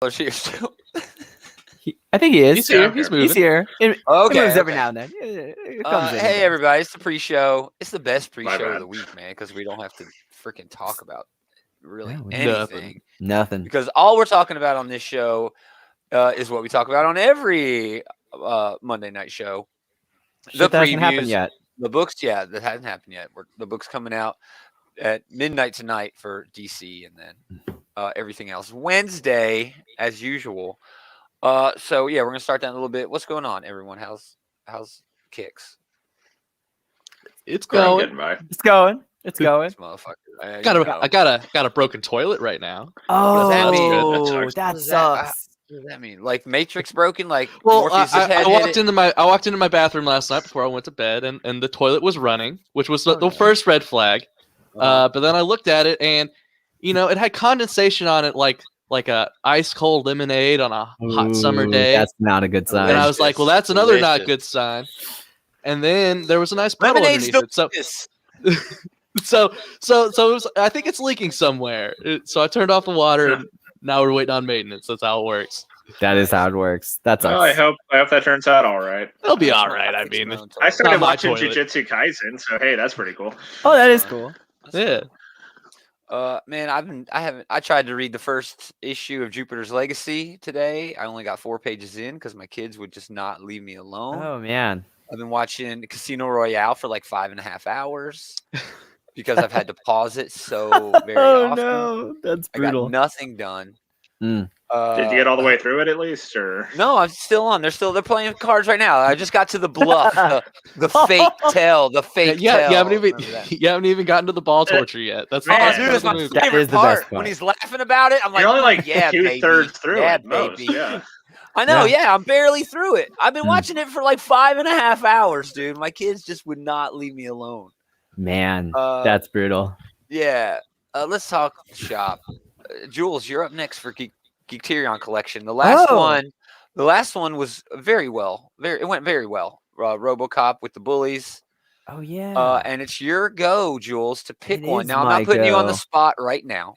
Here still. I think he is. He's here. He's moving. He's here. It Okay, moves every okay. now and then. It comes in. Hey, everybody! It's the pre-show. It's the best pre-show bad. of the week, man, because we don't have to freaking talk about really No, anything. Nothing. Because all we're talking about on this show is what we talk about on every Monday night show. Shit that hasn't happened yet. The books, that hasn't happened yet. The book's coming out at midnight tonight for DC, and then everything else Wednesday as usual. So yeah, we're gonna start that in a little bit. What's going on, everyone? How's kicks? It's going. It's going. It's going. This motherfucker. I got a broken toilet right now. Oh, that mean? that sucks. What does that mean? Like Matrix broken? Like Well, Morpheus' head I hit walked it? into my bathroom last night before I went to bed, and the toilet was running, which was the first red flag. But then I looked at it, and it had condensation on it, like a ice cold lemonade on a hot summer day. That's not a good sign. And I was like, well, that's another not good sign. And then there was a nice puddle Lemonade's underneath it. So it was, I think it's leaking somewhere. So I turned off the water, and now we're waiting on maintenance. That's how it works. That is how it works. That's well, I hope that turns out all right. It'll be all right. I mean, I started watching toilet. TGiC Kaisen, so hey, that's pretty cool. Oh, that is cool. Yeah. Man, I tried to read the first issue of Jupiter's Legacy today. I only got 4 pages in because my kids would just not leave me alone. Oh man, I've been watching Casino Royale for like 5.5 hours because I've had to pause it so very often. No, that's brutal. I got nothing done. Mm. Did you get all the way through it at least, or No, I'm still on. They're playing cards right now. I just got to the bluff, the fake tell, the fake tell. You haven't even gotten to the ball torture yet. That's Man, that's Dude, it's my the movie. That favorite is the best part. part. When he's laughing about it, I'm like, you're only like yeah, baby. 2/3 through Yeah, it, most, baby. yeah. I know, Yeah. I'm barely through it. I've been watching it for like 5.5 hours, dude. My kids just would not leave me alone. Man, that's brutal. Yeah. Let's talk shop. Jules, you're up next for Geekterion collection. The last one was very well. It went very well. RoboCop with the bullies. Oh yeah. And it's your go, Jules, to pick It one. is Now I'm my not putting you on the go. spot right now.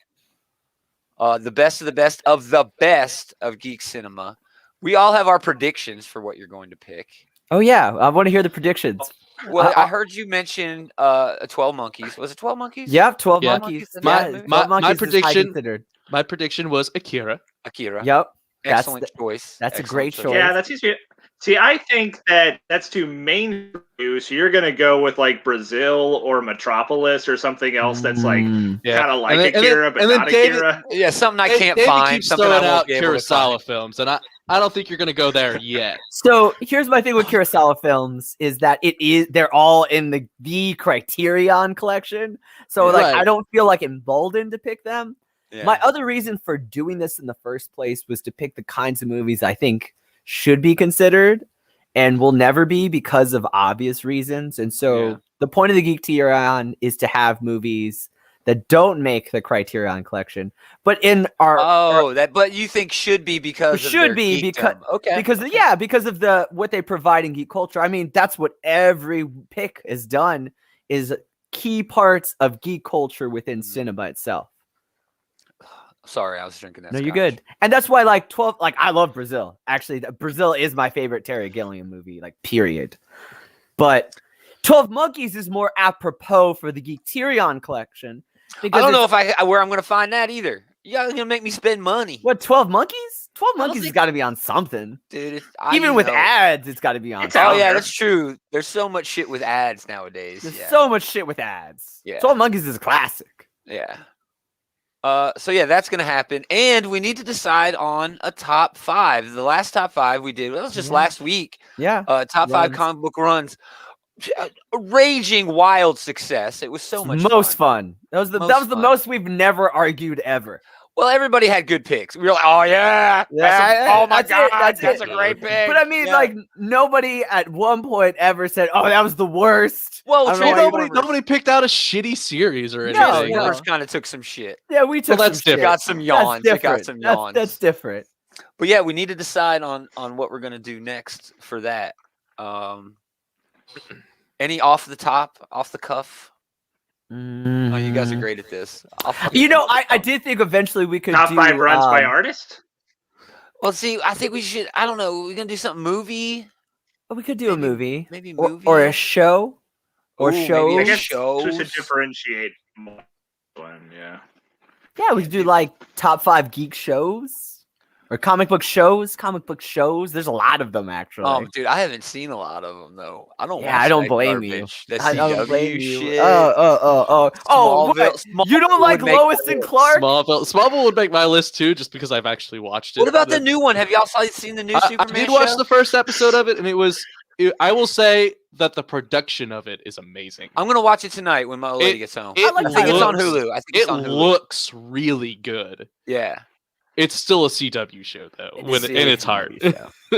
The best of the best of the best of geek cinema. We all have our predictions for what you're going to pick. Oh yeah, I want to hear the predictions. Well, I heard you mention 12 Monkeys. Was it 12 Monkeys? Yep, 12 Yeah. Monkeys. My- Yeah, 12 my Monkeys is high prediction- considered. My prediction was Akira. Akira. Yep. Excellent choice. that's a Excellent great choice. Yeah, that's easy. See, I think that's too main for you, so you're gonna go with like Brazil or Metropolis or something else that's like Yeah. kind of like And then- Akira, but and then not David- Akira. Yeah, something I can't David find. keeps Something I throwing won't out be able to Kurosawa find. films, and I don't think you're gonna go there yet. So here's my thing with Kurosawa films is that they're all in the Criterion collection. So like Right. I don't feel like emboldened to pick them. Yeah. My other reason for doing this in the first place was to pick the kinds of movies I think should be considered and will never be because of obvious reasons. And so the point of the Geekterion is to have movies that don't make the Criterion collection, but in but you think should be because of their geekdom. because of what they provide in geek culture. I mean, that's what every pick has done, is key parts of geek culture within cinema itself. Sorry, I was drinking that. No, you're scotch. good. And that's why I love Brazil. Actually, Brazil is my favorite Terry Gilliam movie, like period. But 12 Monkeys is more apropos for the Geekterion collection. I don't know where I'm going to find that either. You guys are going to make me spend money. What, 12 Monkeys? 12 Monkeys has got to be on something. Dude, even with ads, it's got to be on It's something. out there. That's true. There's so much shit with ads nowadays. There's so much shit with ads. Yeah. 12 Monkeys is a classic. Yeah. So yeah, that's gonna happen, and we need to decide on a top 5. The last top 5 we did, that was just last week. Yeah. Top 5 comic book runs, a raging wild success. It was so much fun. That was the most we've never argued ever. Well, everybody had good picks. We were like, oh yeah, oh my god, that's a great pick. But I mean, like nobody at one point ever said, "Oh, that was the worst." Well, nobody picked out a shitty series or anything. No, Warner's kind of took some shit. Yeah, we took. Well, that's different. Got some yawns. It got some yawns. That's different. But yeah, we need to decide on what we're gonna do next for that. Any off the cuff? Oh, you guys are great at this. You know, I did think eventually we could top do 5 runs by artist. Well, see, I think we should. I don't know. We're gonna do something movie. We could do a movie. Maybe or, movie. or a show. Or Ooh, shows. maybe I a guess shows. just to differentiate one, yeah. Yeah, we could do like top 5 geek shows. Or comic book shows. There's a lot of them, actually. Oh, dude, I haven't seen a lot of them though. I don't. Yeah, watch I don't that blame you. garbage. That I don't CW blame you. shit. Oh, what? You don't Smallville like would make Lois my and list. Clark? Smallville would make my list too, just because I've actually watched it. What about the new one? Have y'all seen the new I Superman did watch show? the first episode of it, and I will say that the production of it is amazing. I'm gonna watch it tonight when my old lady gets home. It I think it's on Hulu. I think it's on Hulu. looks really good. Yeah. It's still a CW show though, and it's hard.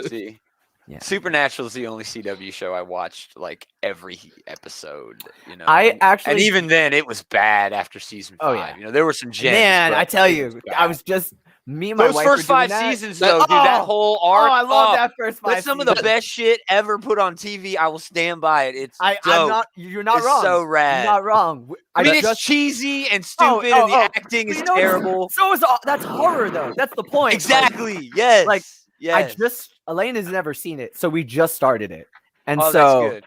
See, Yeah. Supernatural is the only CW show I watched like every episode. You know, I and actually even then it was bad after season 5. Oh, yeah. You know, there were some gems. Man, but I tell it you, was I bad. was just me and my Those wife first were 5 doing that. seasons, though, dude. That whole Oh, arc. I love that first 5 That's some of the seasons. best shit ever put on TV. I will stand by it. It's I'm dope. not. You're not It's wrong. so rad. You're not wrong. I mean, it's just, cheesy and stupid, and the acting But is you know what's- terrible. So is that's horror, though. That's the point. Exactly. Yes. like, yes. Elaine has never seen it, so we just started it, and Oh, so that's good.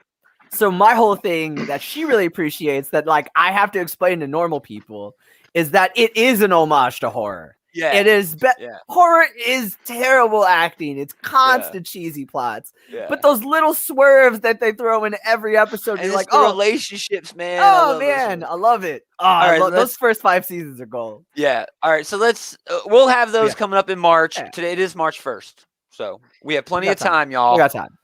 so my whole thing that she really appreciates that like I have to explain to normal people is that it is an homage to horror. Yeah. It is. Yeah. Horror is terrible acting. It's constant cheesy plots. Yeah. But those little swerves that they throw in every episode, and you're it's like, the oh, relationships, man. I oh love those man, ones. I love it. Oh, right, those first 5 seasons are gold. Yeah. All right. So we'll have those Yeah. coming up in March. Yeah. Today it is March 1st. So we have plenty got of time, We y'all. got time.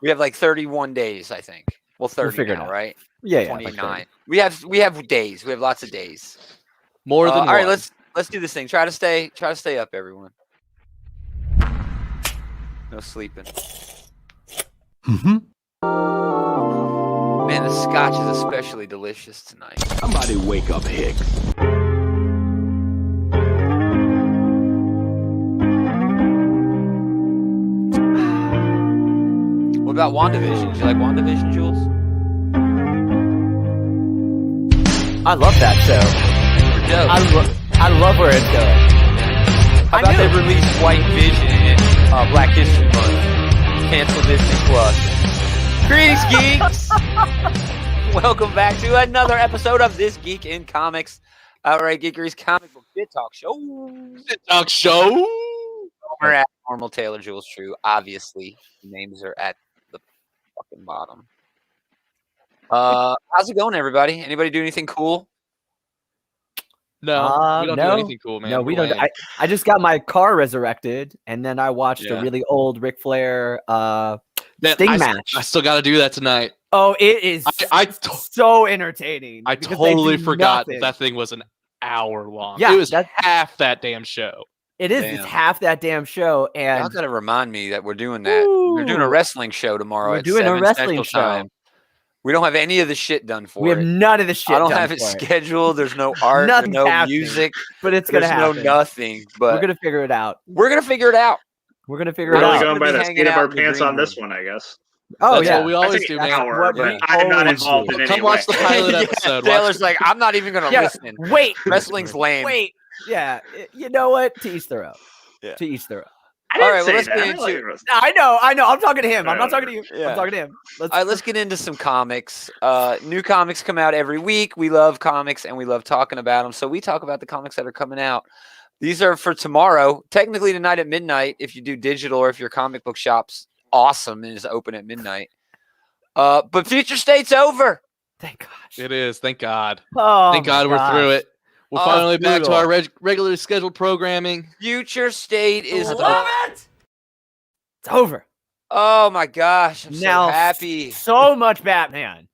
We have like 31 days, I think. Well, 30 figure it now, out. right? Yeah, like 29. We have days. We have lots of days. More than all right, one. let's do this thing. Try to stay up, everyone. No sleeping. Man, the scotch is especially delicious tonight. Somebody wake up Hicks. What about WandaVision? Did you like WandaVision, Jules? I love that show. Dope. I love where it's going. How about they release White Vision in Black History Month? Cancel Disney Plus. Greetings, geeks! Welcome back to another episode of This Geek in Comics. Outright Geekery's comic book shit talk show. Talk show. We're at Normal Taylor Jules True. Obviously, the names are at the fucking bottom. How's it going, everybody? Anybody do anything cool? No, we don't do no. anything cool, man. No, we We're don't. lame. I just got my car resurrected, and then I watched Yeah. a really old Ric Flair Man, Sting match. I still got to do that tonight. Oh, it is I so entertaining. I because they totally do forgot nothing. that thing was an hour long. Yeah, it was that's- half that damn show. It is. Damn. It's half that damn show, Y'all and gotta remind me that we're doing that. We're doing a Ooh. wrestling show tomorrow. We're at doing a 7 wrestling Central show. Time. We don't have any of the shit done for we have it. none of the shit. I don't done have it for scheduled. There's no art, there's Nothing's no happening. music, but it's there's gonna no happen. nothing. But We're gonna figure it out. we're gonna figure it out. We're gonna figure We're it really out. going by We'll be the hanging seat of out our in the pants green on this room. one, I guess. Oh That's yeah, what we always think do, that's man. what But we I'm not always involved do. in Come any watch way. the pilot Yeah, episode. Taylor's like, I'm not even gonna Yeah, listen. wait, Wrestling's lame. wait. Yeah, you know what? To each their own. Yeah. To each their own. I didn't All right, well, say let's that. get I into- like wrestling. I know. I'm talking to him. I'm not talking to you. Yeah. I'm talking to him. All right, let's get into some comics. New comics come out every week. We love comics and we love talking about them. So we talk about the comics that are coming out. These are for tomorrow, technically tonight at midnight if you do digital or if your comic book shop's awesome and is open at midnight. But Future State's over. Thank gosh. It is. Thank God. Oh, Thank God my we're through gosh. it. We're Oh, finally back to brutal. our regularly scheduled programming. Future State is It's over. Oh my gosh, I'm Now, so happy. So much Batman.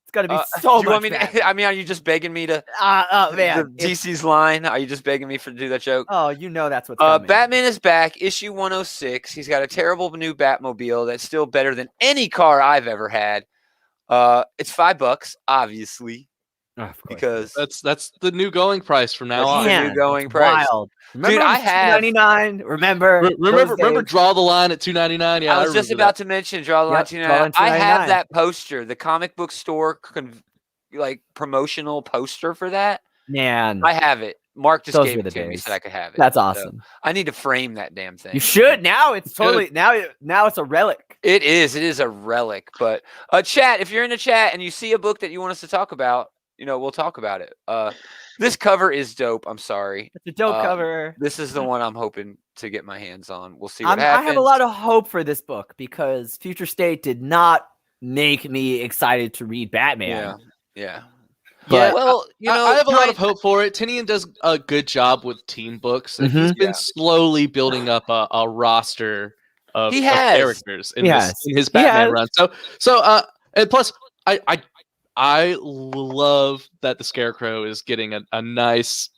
It's gonna be so do you much want me Batman. to, I mean, are you just begging me to Man. the DC's line? Are you just begging me to do that joke? Oh, you know that's what's coming. Batman is back, issue 106. He's got a terrible new Batmobile that's still better than any car I've ever had. It's $5, obviously, Oh, of course. because That's the new going price from now on. Yeah. Man, new going that's price. wild. Remember Dude, I have- $2.99. Remember? Remember, those days? draw the line at $2.99. Yeah, I was just remember about to mention draw the line Yep, 299. draw I line have $2.99. that poster, the comic book store like promotional poster for that. Man, I have it. Mark just Those gave were it the to me, days. said I could have it. That's So awesome. I need to frame that damn thing. You should now. It's totally now it's a relic. It is a relic. But chat, if you're in the chat and you see a book that you want us to talk about, we'll talk about it. This cover is dope. I'm sorry. It's a dope cover. This is the one I'm hoping to get my hands on. We'll see what happens. I have a lot of hope for this book because Future State did not make me excited to read Batman. Yeah. But well, I have a lot of hope for it. Tinian does a good job with team books, and he's been slowly building up a roster of characters in his Batman run. So and plus, I love that the Scarecrow is getting a nice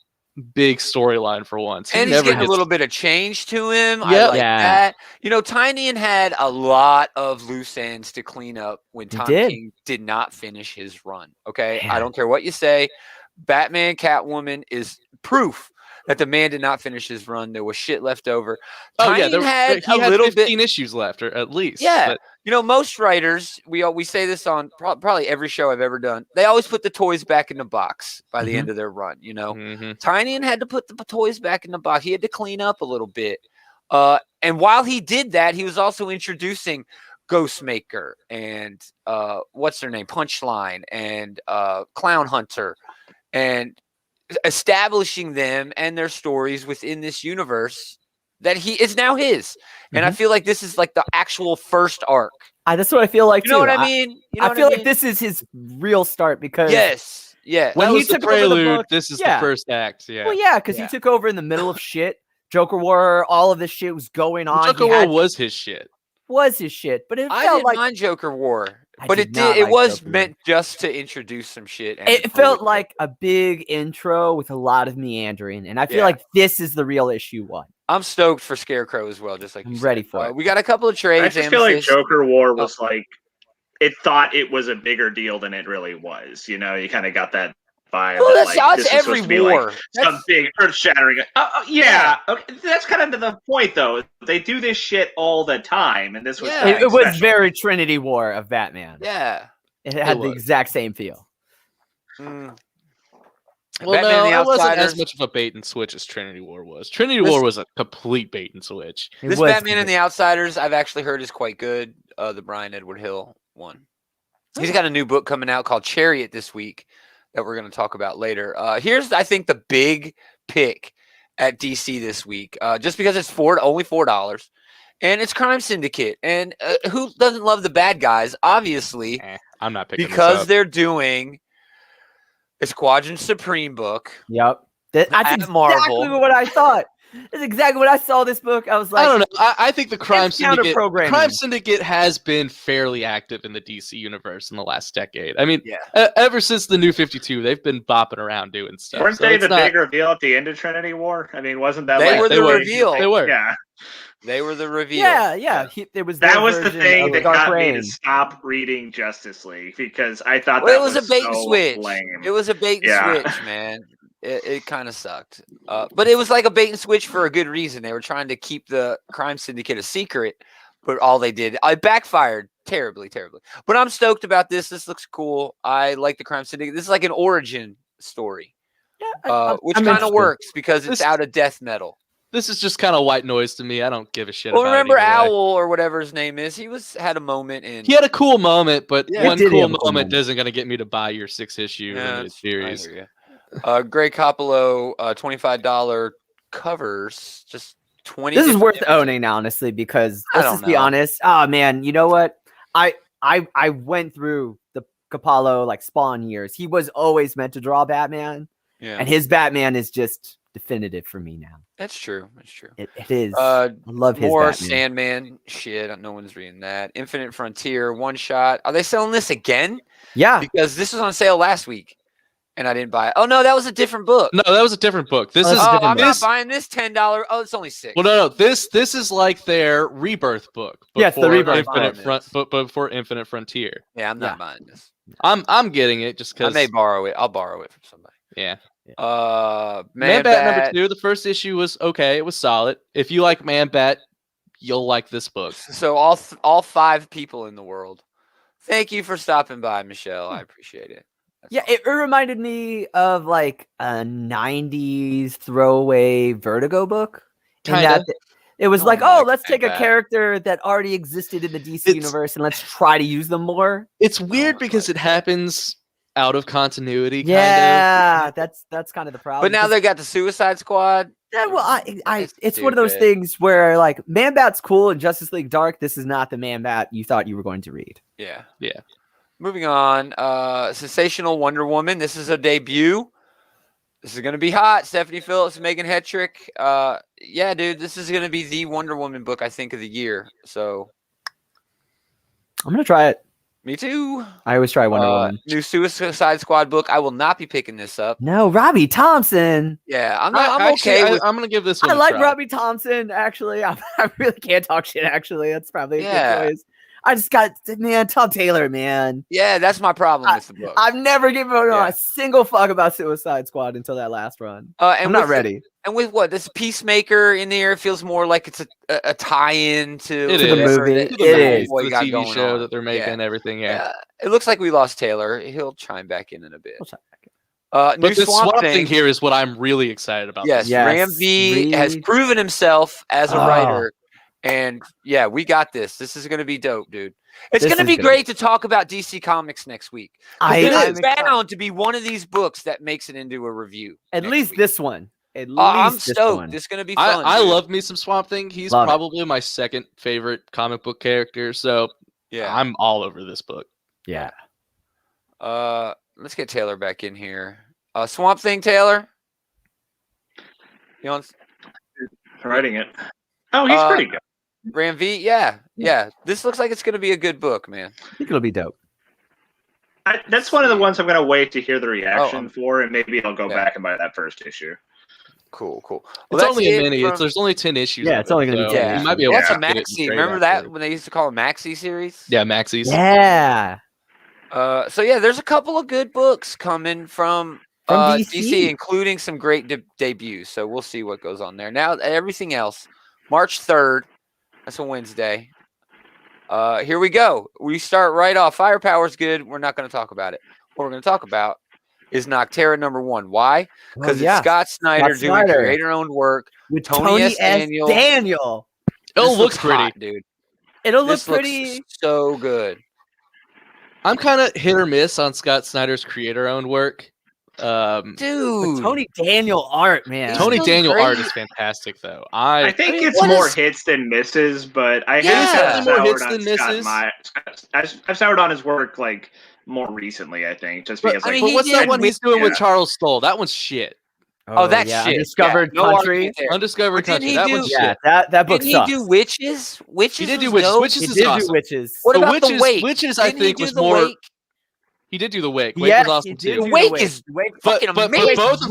big storyline for once. And he's getting a little bit of change to him. I like that. Tynion had a lot of loose ends to clean up when Tom King did not finish his run. Okay. I don't care what you say. Batman Catwoman is proof that the man did not finish his run. There was shit left over. He had a little 15 issues left, or at least. Yeah. Most writers, we say this on probably every show I've ever done. They always put the toys back in the box by the end of their run. Tynion had to put the toys back in the box. He had to clean up a little bit. And while he did that, he was also introducing Ghostmaker and what's their name, Punchline, and Clown Hunter, and establishing them and their stories within this universe that he is now his. And I feel like this is like the actual first arc. That's what I feel like. You know what I mean? I feel like this is his real start because when he took over the book, this is the first act. Yeah. Well, because he took over in the middle of shit. Joker War, all of this shit was going on. Joker War was his shit. But it I felt didn't like mind Joker War, but it was meant just to introduce some shit. It felt like a big intro with a lot of meandering, and I feel like this is the real issue one. I'm stoked for Scarecrow as well, just like I'm ready for it. We got a couple of trades. I just feel like Joker War was like it thought it was a bigger deal than it really was. You kind of got that vibe. Well, that's every war. Some big earth-shattering. Okay. That's kind of the point, though. They do this shit all the time, and this was it was very Trinity War of Batman. Yeah, it had the exact same feel. Well, it wasn't as much of a bait and switch as Trinity War was. Trinity War was a complete bait and switch. This Batman and the Outsiders, I've actually heard is quite good. The Brian Edward Hill one. He's got a new book coming out called Chariot this week that we're going to talk about later. Here's, I think, the big pick at DC this week, just because it's only $4, and it's Crime Syndicate. And who doesn't love the bad guys? Obviously, I'm not picking because they're doing a Squadron Supreme book. Yep, that's exactly what I thought. That's exactly what I saw this book. I was like, I don't know. I think the Crime Syndicate has been fairly active in the DC universe in the last decade. I mean, ever since the New 52, they've been bopping around doing stuff. Weren't they the big reveal at the end of Trinity War? I mean, wasn't that they were the reveal? They were. Yeah. They were the reveal. Yeah. That was the thing that got me to stop reading Justice League because I thought that was a bait and switch. Lame. It was a bait and switch, man. It kind of sucked. But it was like a bait and switch for a good reason. They were trying to keep the Crime Syndicate a secret, but all they did, it backfired terribly. But I'm stoked about this. This looks cool. I like the Crime Syndicate. This is like an origin story, which kind of works because it's out of death metal. This is just kind of white noise to me. I don't give a shit. Well, about remember it Owl or whatever his name is? He had a moment in. He had a cool moment, but one cool moment isn't going to get me to buy your 6-issue limited series. Greg Capullo, $25 covers, just 20. This is worth owning, honestly, because let's just be honest. Oh man, you know what? I went through the Capullo like Spawn years. He was always meant to draw Batman, and his Batman is just definitive for me now. That's true. It is. I love his more Batman. Sandman shit. No one's reading that. Infinite Frontier one shot. Are they selling this again? Yeah, because this was on sale last week. And I didn't buy it. Oh no, that was a different book. No, that was a different book. I'm not buying this $10. Oh, it's only $6. Well, no. This is like their Rebirth book. Yes, the Rebirth. Before Infinite Frontier. Yeah, I'm not buying this. I'm getting it just because I may borrow it. I'll borrow it from somebody. Yeah. Man Bat number 2. The first issue was okay. It was solid. If you like Man Bat, you'll like this book. So all 5 people in the world. Thank you for stopping by, Michelle. I appreciate it. Yeah, it reminded me of like a 90s throwaway Vertigo book. In Kinda. that it was Oh like, my oh, let's take a God. character that already existed in the DC It's- universe and let's try to use them more. It's weird my because God. it happens out of continuity, kind of. Yeah, that's kind of the problem. But now 'cause- they got the Suicide Squad. yeah, well, That's it's one of those stupid. things where like Man Bat's cool and Justice League Dark. This is not the Man Bat you thought you were going to read. Yeah. Yeah. Moving on. Sensational Wonder Woman. This is a debut. This is gonna be hot. Stephanie Phillips, Megan Hetrick. Yeah, dude, this is gonna be the Wonder Woman book I think of the year. So I'm gonna try it. me too. I always try Wonder Woman. New Suicide Squad book. I will not be picking this up. No, Robbie Thompson. Yeah, I'm Actually, okay with. I'm gonna give this one. I a like try. Robbie Thompson. Actually, I really can't talk shit. Actually, that's probably a Yeah. good choice. I just got Tom Taylor, man. Yeah, that's my problem with the book. I've never given Yeah. a single fuck about Suicide Squad until that last run. And I'm not with ready. And with what this Peacemaker in there, it feels more like it's a tie-in to It To the is. movie. that- To the It movie, is. what to you the got TV going show on. that they're making, Yeah. everything. Yeah. It looks like we lost Taylor. He'll chime back in a bit. We'll check back in. But New the Swamp Thing here is what I'm really excited about. Yes, Yes, Ram V has Reed. proven himself as a Oh. writer, and yeah, we got this. This is going to be dope, dude. It's This going to is be gonna great to talk about DC Comics next week. I'm It's excited. bound to be one of these books that makes it into a review. At next least week. this one. At least I'm this stoked. one. This is going to be fun. I dude. love me some Swamp Thing. He's Love it. probably my second favorite comic book character. So Yeah. I'm all over this book. Yeah. Let's get Taylor back in here. Swamp Thing, Taylor. You on Writing it. Oh, he's pretty good. Ram V? Yeah. This looks like it's going to be a good book, man. I think it'll be dope. That's one of the ones I'm going to wait to hear the reaction I'm- for, and maybe I'll go Yeah. back and buy that first issue. Cool. Well, It's that's only a it mini. from- There's only 10 issues. Yeah, of it's only it, gonna be so 10 You might be issues. able What's to a get it in maxi? trade Remember that after. when they used to call them maxi series? Yeah, Maxis. Yeah. So yeah, there's a couple of good books coming from DC, DC. including some great debuts. So we'll see what goes on there. Now everything else, March 3rd. That's a Wednesday. Here we go. We start right off. Firepower's good. We're not going to talk about it. What we're going to talk about is Nocterra #1. Why? Because yeah. it's Scott Snyder Scott doing Snyder. creator-owned work. With Tony S. S. Daniel. Daniel. It'll This look looks pretty. hot, dude. It'll look This looks pretty. so good. I'm kind of hit or miss on Scott Snyder's creator-owned work. Dude. Tony Daniel art, man. He's Tony doing Daniel great. art is fantastic, though. I think mean, it's what more is- hits than misses, but I Yeah. have Definitely more soured hits on than Scott misses. I've soured on his work like more recently. I think just because I like mean, But he what's that did one he's doing with yeah. Charles Stoll? That one's shit. Oh, that's yeah. shit. Undiscovered Yeah, no Country. argument there. Undiscovered But didn't Country. he That do- one's Yeah, shit. that book Didn't he sucks. do Witches? Witches He did do was Witches. dope. Witches He is did do awesome. Witches. What The about the Witches? Wake? Witches, I Didn't he think, do was the more. Wake? He did do the Wake. Wake Yes, was awesome he did too. do Wake the is Wake. fucking But amazing. both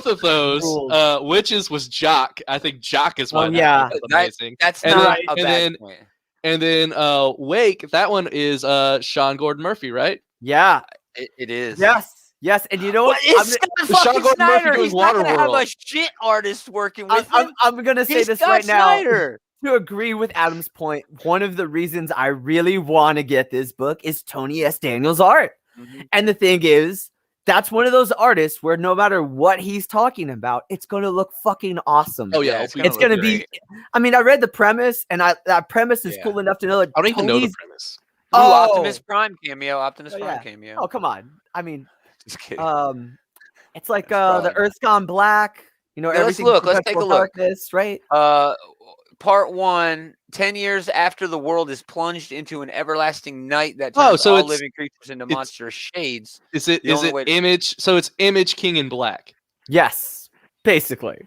of those, Rules. Witches was Jock. I think Jock is why Oh, that yeah. was That- amazing. That's And not then- a and bad then- point. And then Wake, that one is Sean Gordon Murphy, right? Yeah. It is. Yes. And you know what? What is Sean Scott fucking Gordon Murphy Snyder? doing He's not gonna have Waterworld. a shit artist working with him. I'm gonna say He's this Scott right now. Snyder. To agree with Adam's point, one of the reasons I really want to get this book is Tony S. Daniel's art. Mhm. And the thing is, that's one of those artists where no matter what he's talking about, it's going to look fucking awesome. Oh yeah, it's It's going to look be, great. I mean, I read the premise and that premise is Yeah. cool enough to know that I don't even know the Tony's- premise. Ooh, Oh. Optimus Prime cameo. Optimus Oh, Prime yeah. cameo. Oh, come on. I mean, Just kidding. it's like That's probably the not- Earth's Gone Black, you know, Yeah, let's everything. look, let's take a perpetual look. darkness, right? Part 1, 10 years after the world is plunged into an everlasting night that Oh, turns so all it's- living creatures into it's- monstrous shades. Is it The is only it way to- Image? So it's Image King in Black. Yes, basically.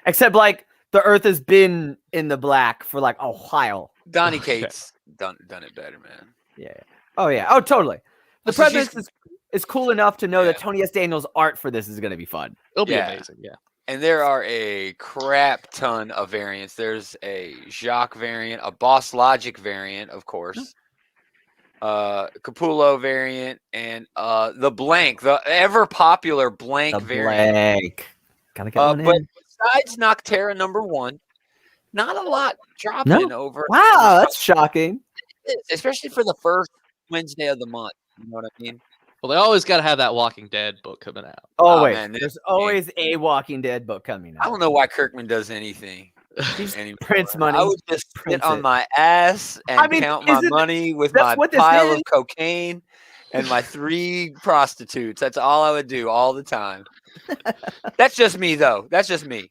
Except like the Earth has been in the black for like a while. Donny Okay. Cates done it better, man. Yeah. Oh yeah. Oh totally. The So she's- premise is cool enough to know that Yeah. Tony S. Daniel's art for this is going to be fun. It'll be Yeah. amazing. Yeah. And there are a crap ton of variants. There's a Jacques variant, a Boss Logic variant, of course, Capullo variant, and the ever popular blank variant. Blank. Gotta get one But in. besides Nocterra #1, not a lot dropping over. Wow, that's shocking. especially for the first Wednesday of the month. You know what I mean? Well, they always got to have that Walking Dead book coming out. Always. man, There's always a Walking Dead book coming out. I don't know why Kirkman does anything He's anymore. prints money. I would just sit prints on it. my ass and count my money with that's my what this pile is. of cocaine and my 3 prostitutes. That's all I would do all the time. That's just me, though. That's just me.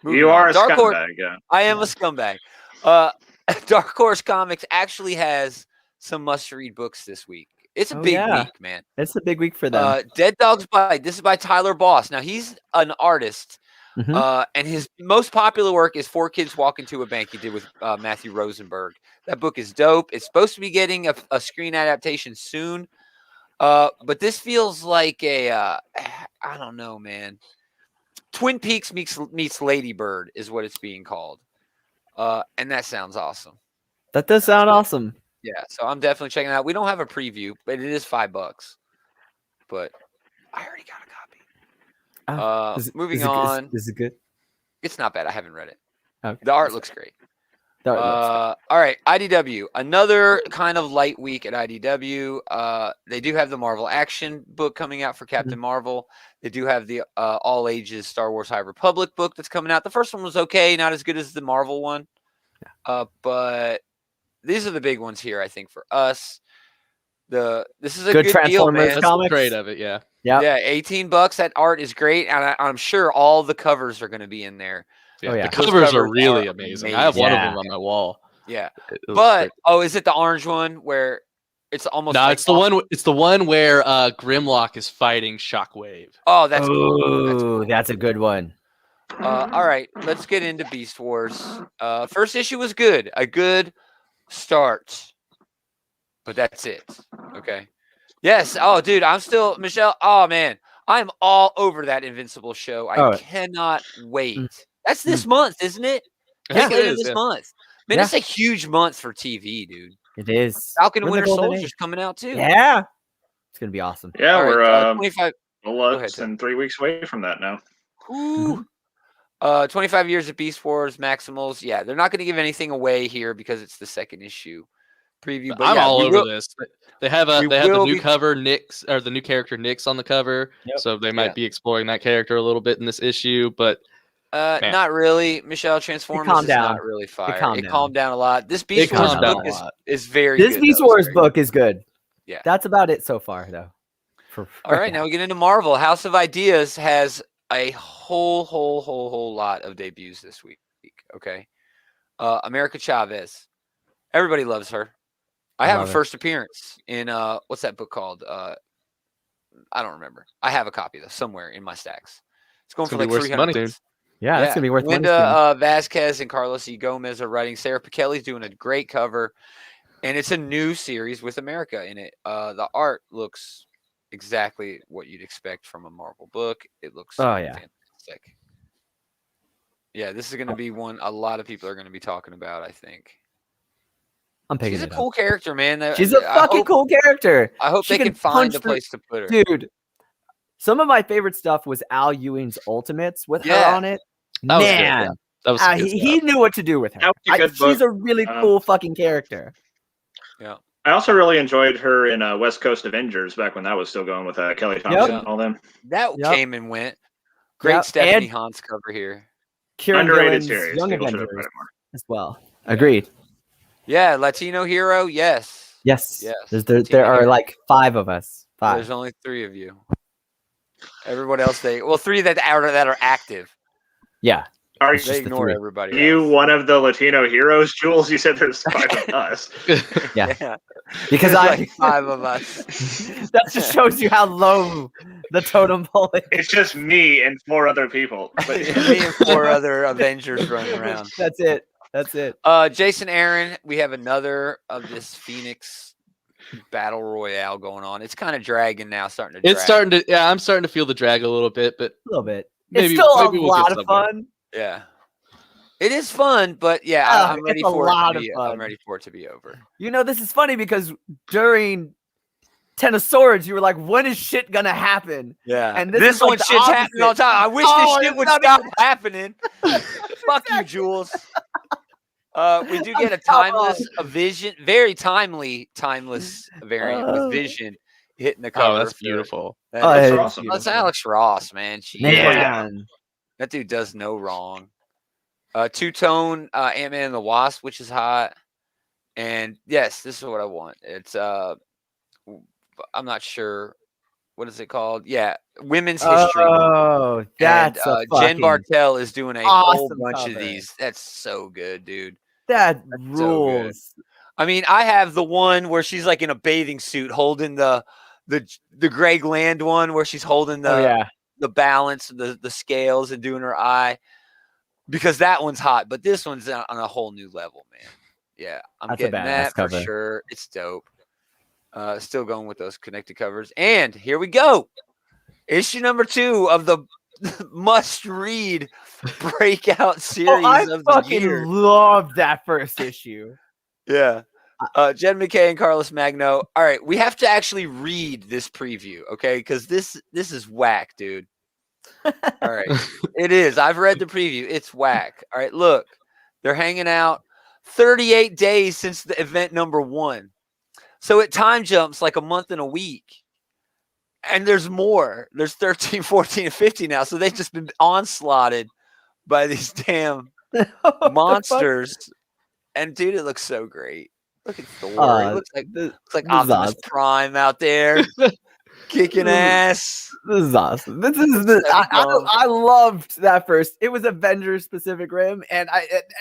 Moving You on. are a Dark Horse. scumbag. Yeah. I am a scumbag. Dark Horse Comics actually has some must-read books this week. It's a big week, man. It's a big week for them. Dead Dog's Bite. This is by Tyler Boss. Now, he's an artist, and his most popular work is 4 Kids Walk Into a Bank he did with Matthew Rosenberg. That book is dope. It's supposed to be getting a screen adaptation soon, but this feels like I don't know, man. Twin Peaks meets Lady Bird is what it's being called, and that sounds awesome. That does sound awesome. Yeah, so I'm definitely checking it out. We don't have a preview, but it is $5. But I already got a copy. Moving on. Is it good? It's not bad. I haven't read it. Okay. The art looks great. All right, IDW. Another kind of light week at IDW. They do have the Marvel Action book coming out for Captain Marvel. They do have the all ages Star Wars High Republic book that's coming out. The first one was okay, not as good as the Marvel one. But these are the big ones here, I think, for us. This is a good deal, man. That's the great of it, yeah. Yeah, $18. That art is great, and I'm sure all the covers are going to be in there. Yeah, the covers are really amazing. I have one of them on my wall. Yeah, but is it the orange one where it's almost? No, it's the one. It's the one where Grimlock is fighting Shockwave. Oh, that's cool. That's a good one. All right, let's get into Beast Wars. First issue was good, a good start, but that's it. Okay. Yes. Oh, dude, I'm still Michelle. Oh man, I'm all over that Invincible show. I cannot wait. That's this month, isn't it? Yeah, it is. This month. Man, it's a huge month for TV, dude. It is. Falcon and Winter Soldier's coming out too. Yeah, it's gonna be awesome. Yeah, All we're 25. less than 3 weeks away from that now. Ooh. 25 years of Beast Wars, Maximals. Yeah, they're not going to give anything away here because it's the second issue preview. But I'm all over this. They have the new cover, Nyx, or the new character Nyx on the cover. Yep. So they might be exploring that character a little bit in this issue, but not really. Michelle, Transformers is not really fire. It calmed down a lot. This Beast Wars book is very good. This Beast Wars book is good. Yeah. That's about it so far, though. All right, now we get into Marvel. House of Ideas has a whole lot of debuts this week. Okay. America Chavez. Everybody loves her. I have a first appearance in what's that book called? I don't remember. I have a copy though somewhere in my stacks. It's going for like $300. Yeah, it's gonna be worth money. Linda Vasquez and Carlos E. Gomez are writing. Sarah Pichelli's doing a great cover, and it's a new series with America in it. The art looks exactly what you'd expect from a Marvel book. It looks fantastic. Yeah, this is going to be one a lot of people are going to be talking about, I think. I'm picking She's a cool character, man. She's a fucking cool character. I hope they can find a place to put her. Dude, some of my favorite stuff was Al Ewing's Ultimates with her on it. Man, that was he knew what to do with her. She's a really cool fucking character. Yeah. I also really enjoyed her in West Coast Avengers back when that was still going with Kelly Thompson and all them. That came and went. Great Stephanie Hans cover here. Underrated series. Young Avengers as well. Agreed. Yeah, Latino hero. Yes. There are like 5 of us. 5. There's only 3 of you. Everyone else, 3 that are active. Yeah. They ignore everybody. You one of the Latino heroes, Jules? You said there's 5 of us. Yeah. Because like 5 of us. That just shows you how low the totem pole is. It's just me and 4 other people. Me and 4 other Avengers running around. That's it. Jason Aaron, we have another of this Phoenix battle royale going on. It's kind of dragging now, starting to drag. I'm starting to feel the drag a little bit, but a little bit. Maybe, it's still maybe a lot of fun. Yeah. It is fun, but I'm ready for it to be over. You know, this is funny because during Ten of Swords, you were like, when is shit gonna happen? Yeah. And this one shit's happening all the time. I wish this shit would stop happening. Fuck you, Jules. We do get a timeless, very timeless variant with Vision hitting the cover. Oh, that's for- beautiful. that Oh, is- it is awesome. That's beautiful. Alex Ross, man. Man. That dude does no wrong. Two-tone Ant-Man and the Wasp, which is hot. And yes, this is what I want. It's I'm not sure. What is it called? Yeah, Women's History. Oh, that's and a Jen fucking Bartel is doing a whole awesome bunch cover. of these. That's so good, dude. that so good. rules. I mean, I have the one where she's like in a bathing suit holding the Greg Land one where she's holding Oh yeah, the balance, the scales, and doing her eye, because that one's hot. But this one's on a whole new level, man. Yeah, I'm That's a getting badass that for cover. sure. It's dope. Still going with those connected covers, and here we go. Issue number 2 of the must-read breakout series I of the fucking year. love that first issue. Yeah. Jen McKay and Carlos Magno. All right, we have to actually read this preview, okay? Because this is whack, dude. All right, it is. I've read the preview. It's whack. All right, look, they're hanging out 38 days since the event number 1. So it time jumps like a month and a week. And there's more. There's 13, 14, and 15 now. So they've just been onslaughted by these damn What the fuck? monsters. And dude, it looks so great. Look at Thor. It looks like this is Optimus awesome. Prime out there kicking ass. This is awesome. This is the I loved that first. It was Avengers Pacific Rim, and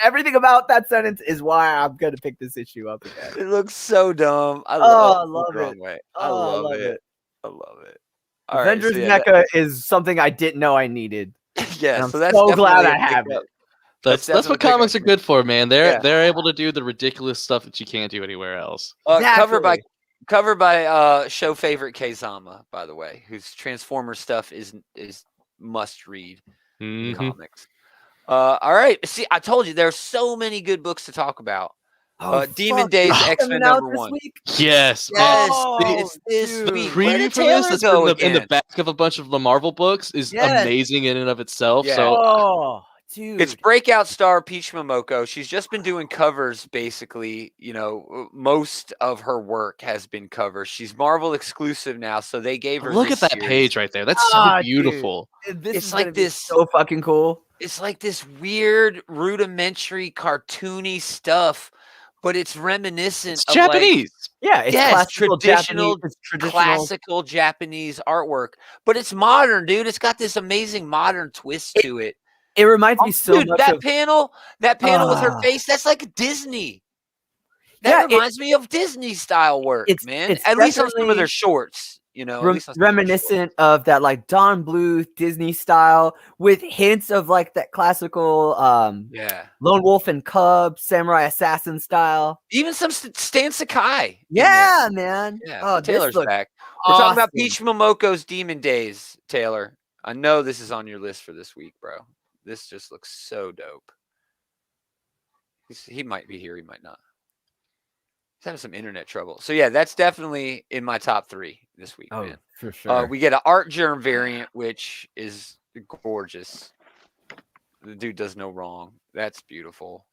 everything about that sentence is why I'm gonna pick this issue up again. It looks so dumb. I I love love the wrong it. way. Oh, I love love it. I love it. All right, Avengers so yeah, Mecha is something I didn't know I needed. yeah, And I'm so that's so glad definitely I a have pickup. it. That's definitely what a pickup comics are for me. good for, man. They're Yeah. able to do the ridiculous stuff that you can't do anywhere else. Exactly. Cover by show favorite Kazama, by the way, whose Transformers stuff is must read in Mhm. comics. All right, see, I told you there's so many good books to talk about. Demon fuck, Days it's X-Men coming out number this 1. week? Yes. Yes, Oh, it's this dude. week. The Where preview did for Taylor this is go in the again? back of a bunch of the Marvel books is Yes. amazing in and of itself. Yeah. So Oh, dude. It's breakout star Peach Momoko. She's just been doing covers, basically. You know, most of her work has been covers. She's Marvel exclusive now, so they gave her. look this at that series. page right there. That's so Ah, dude. beautiful. This It's is like gonna be this- so fucking cool. It's like this weird, rudimentary, cartoony stuff, but it's reminiscent It's of Japanese. Yeah, it's Yes, classical traditional- Japanese. It's traditional. classical Japanese artwork, but it's modern, dude. It's got this amazing modern twist to it. It reminds me so Dude, much that of panel with her Ah. face, that's like Disney. Yeah, That reminds me of Disney style work, it's- man. it's At least on some of definitely their shorts, you know. At least on some of their shorts. reminiscent of that like Don Bluth Disney style with hints of like that classical Yeah. Lone Wolf and Cub Samurai Assassin style. Even some Stan Sakai. in Yeah, there. man. Yeah. Oh, but Taylor's this looks back. We're talking about awesome. Peach Momoko's Demon Days, Taylor. I know this is on your list for this week, bro. This just looks so dope. He might be here, he might not. He's having some internet trouble. So yeah, that's definitely in my top 3 this week, Oh, man. for sure. We get an Art Germ variant, which is gorgeous. The dude does no wrong. That's beautiful.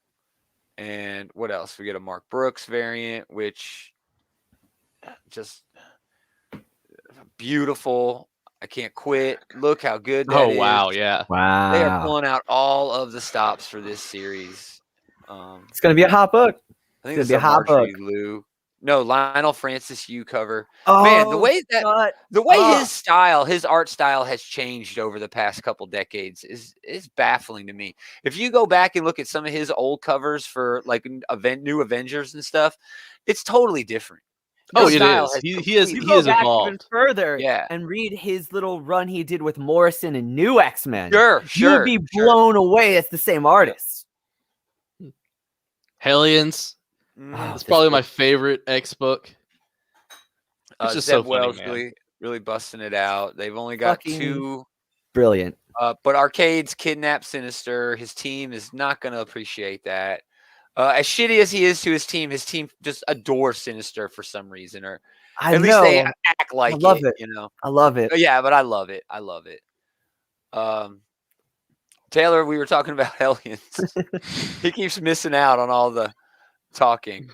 And what else? We get a Mark Brooks variant, which just beautiful. I can't quit. Look how good that is. Oh wow, yeah. Wow. They are pulling out all of the stops for this series. It's gonna be a hot book. I think It's it's a gonna be a hot Marjorie Liu. No, Lionel Francis Yu cover. Oh, Man, the way that shut the way up. his art style has changed over the past couple decades is baffling to me. If you go back and look at some of his old covers for like new Avengers and stuff, it's totally different. Oh, His it style is. has He You is completely- go back even evolved. further, Yeah. and read his little run he did with Morrison and New X-Men. Sure, You would be sure. blown away. It's the same artist. Hellions. Mhm. Oh, That's this probably book- my favorite X book. It's just so Zeb funny, Wells man. really busting it out. They've only got Fucking 2. Brilliant. But Arcade's kidnapped Sinister. His team is not going to appreciate that. As shitty as he is to his team just adores Sinister for some reason, or I at know. least they act like love it. you know. I love it. Yeah, but I love it. I love it. Taylor, we were talking about Hellions. He keeps missing out on all the talking.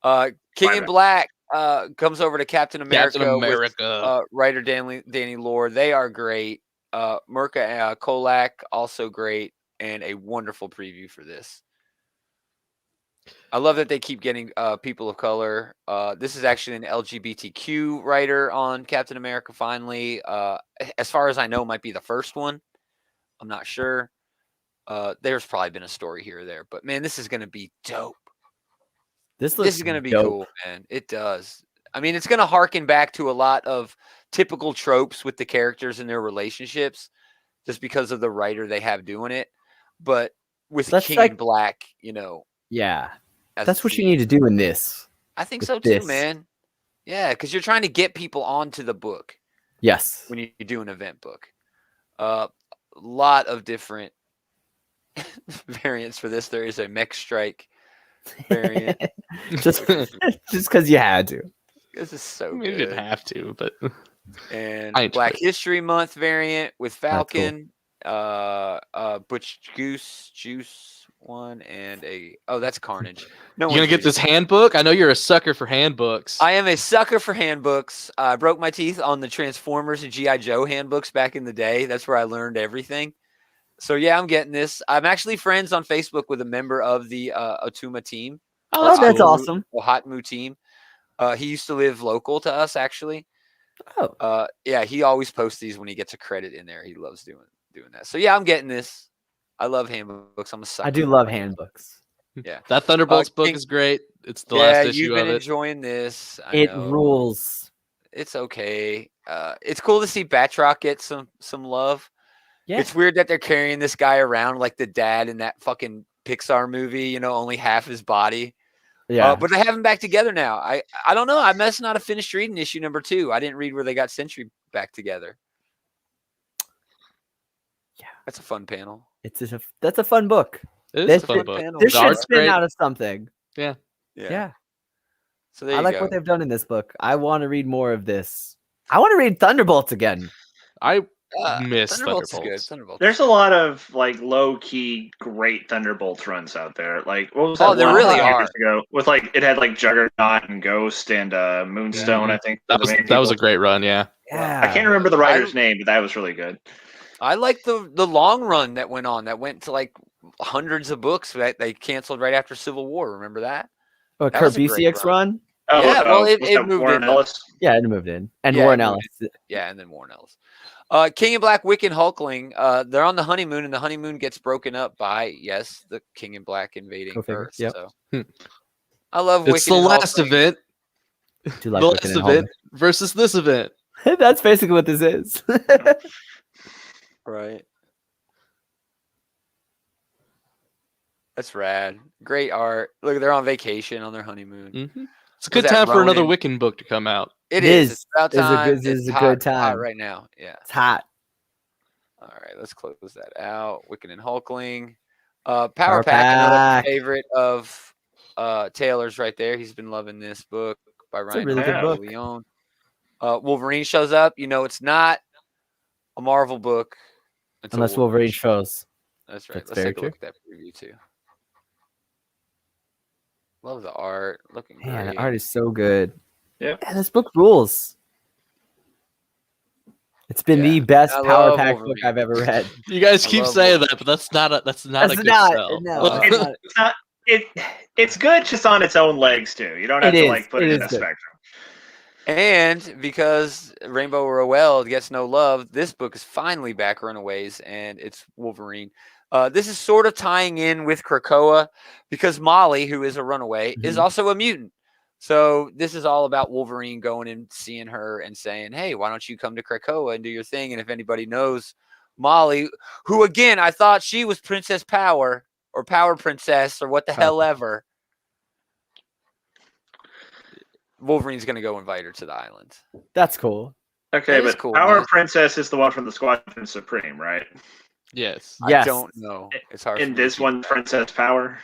King My in bad. Black comes over to Captain America. Captain America. With, writer Danny Lore. They are great. Mirka Kolak, also great, and a wonderful preview for this. I love that they keep getting people of color. This is actually an LGBTQ writer on Captain America, finally. As far as I know, might be the first one. I'm not sure. There's probably been a story here or there, but man, this is going to be dope. This is going to be cool, man. It does. I mean, it's going to harken back to a lot of typical tropes with the characters and their relationships, just because of the writer they have doing it. But with King in Black, yeah, that's what you need to do in this. I think so too, man. Yeah, because you're trying to get people onto the book. Yes, when you do an event book, a lot of different variants for this. There is a Mech Strike variant, just because you had to. This is so good. You didn't have to, but and Black History Month variant with Falcon, Butch Juice one, and that's Carnage. No, you gonna get this handbook? I know you're a sucker for handbooks. I am a sucker for handbooks. I broke my teeth on the Transformers and GI Joe handbooks back in the day. That's where I learned everything. So yeah, I'm getting this. I'm actually friends on Facebook with a member of the Otuma team. Oh, that's awesome. The Hotmu team. He used to live local to us, actually. Oh. Yeah, he always posts these when he gets a credit in there. He loves doing that. So yeah, I'm getting this. I love handbooks. I'm a sucker. I do love handbooks. Yeah, that Thunderbolts book is great. It's the last issue of it. You've been enjoying this. It rules. It's okay. It's cool to see Batroc get some love. Yeah. It's weird that they're carrying this guy around like the dad in that fucking Pixar movie. Only half his body. Yeah, but they have them back together now. I don't know. I must not have finished reading issue number 2. I didn't read where they got Sentry back together. Yeah, that's a fun panel. That's a fun book. It is a fun book. This should spin out of something. Yeah. So there you I like what they've done in this book. I want to read more of this. I want to read Thunderbolts again. I miss Thunderbolts. There's a lot of like low key great Thunderbolts runs out there. Like what was that? There really are. Years ago with like it had like Juggernaut and Ghost and Moonstone. I think that was a great run. Yeah. I can't remember the writer's name, but that was really good. I like the long run that went on. That went to like hundreds of books that they canceled right after Civil War. Remember that? Oh, Kurt run? Oh, yeah, well, it moved Warren in. Ellis? Yeah, it moved in. And Warren Ellis. Yeah, and then Warren Ellis. King in Black, Wiccan, Hulkling. They're on the honeymoon, and the honeymoon gets broken up by, the King in Black invading Earth. Yep. So. I love Wiccan. It's the last event. The last event versus this event. That's basically what this is. Right. That's rad. Great art. Look, they're on vacation on their honeymoon. Mm-hmm. It's a good time for another Wiccan book to come out. It is. It's about time. It's a good time. Hot right now. Yeah. It's hot. All right, let's close that out. Wiccan and Hulkling. Power Pack, another favorite of Taylor's right there. He's been loving this book by Ryan Leon. Wolverine shows up. It's not a Marvel book. Unless Wolverine shows. That's right. Let's take a look at that preview too. Love the art. Looking great. Man, the art is so good. Yeah. And this book rules. It's been the best Power Pack book I've ever read. You guys keep saying that, but that's not a good sell. No, it's not. It's good just on its own legs too. You don't have to put it in a spectrum. And because Rainbow Rowell gets no love, this book is finally back Runaways, and it's Wolverine. This is sort of tying in with Krakoa because Molly, who is a runaway, is also a mutant. So this is all about Wolverine going and seeing her and saying, hey, why don't you come to Krakoa and do your thing? And if anybody knows Molly, who, again, I thought she was Princess Power or Power Princess or what the hell ever. Wolverine's going to go invite her to the island. That's cool. Okay, but cool, Power Princess is the one from the Squadron Supreme, right? Yes. I don't know. It's hard. In this one, Princess Power.